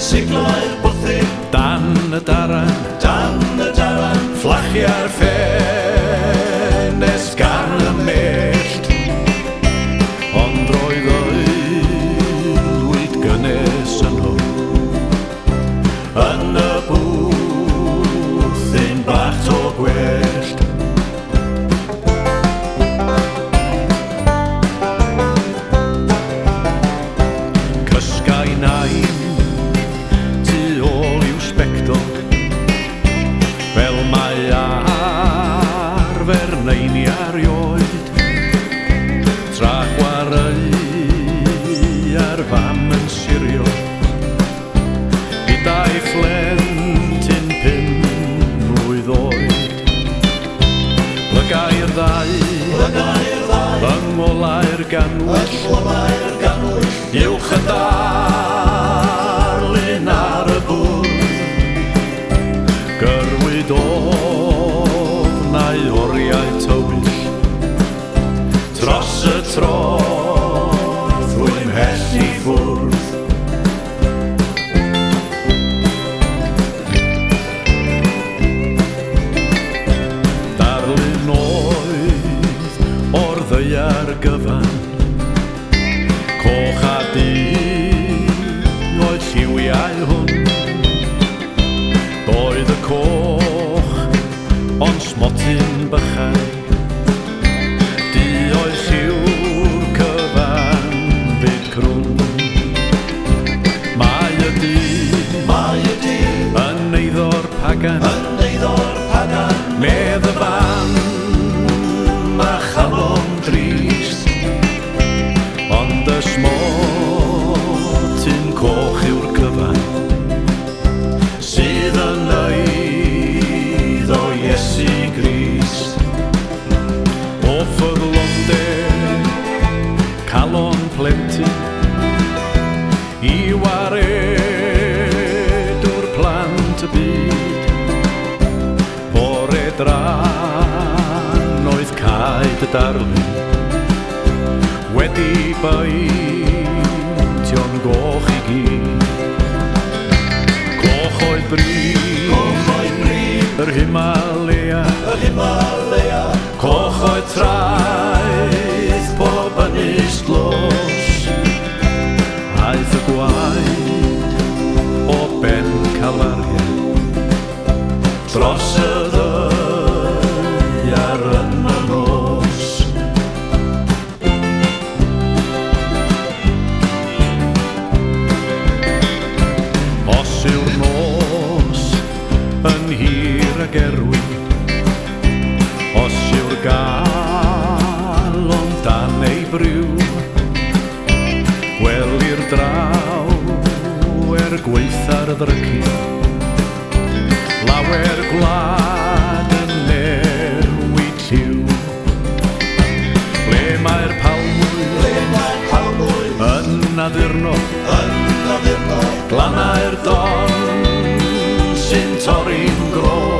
Siglau'r bwthyn dan y daran Flachia'r ffenest gan y mellt Ond roedd oelwyd gynnes yn nhw Yn y bwthyn bach o gwellt Cysgai nain tu ôl i'w sbectol Fel mae arfer neini arioed Tra chwarae ar fam yn sirio Gyda'i phlentyn 5 mlwydd oed Lygai'r ddau yng ngolau'r ganwyll Uwch y darlun ar y bwrdd Gyrwyd ofnau oriau tywyll Dros y trodd wy'n mhell i ffwrdd Darlun oedd o'r ddaear gyfan Coch a dyn oedd lliwiau hwn Doedd y coch ond smotyn bychau Di oedd lliw'r cyfan byd crwn Mae y dyn yn eiddo'r pagan Medd y fan a chalon drist Ond y smotyn coch yw'r cyfan Sydd yn eiddo Iesu Grist O ffyddlondau calon plentyn I waredwr plant y byd Bore dran oedd caed y darlun Wedi beintio'n goch i gyd Coch oedd brif yr Himalaya Coch oedd traeth pob ynys glos Aeth y gwaed o ben Calfaria Dros y ddaear yn y nos Os yw'r nos yn hir ag erwin Os yw'r galon dan ei briw Gwelir draw gweithar ddrychu Lawer gwlad yn newid lliw Ble mae'r palmwy yn addurno Glanau'r don sy'n torri'n gro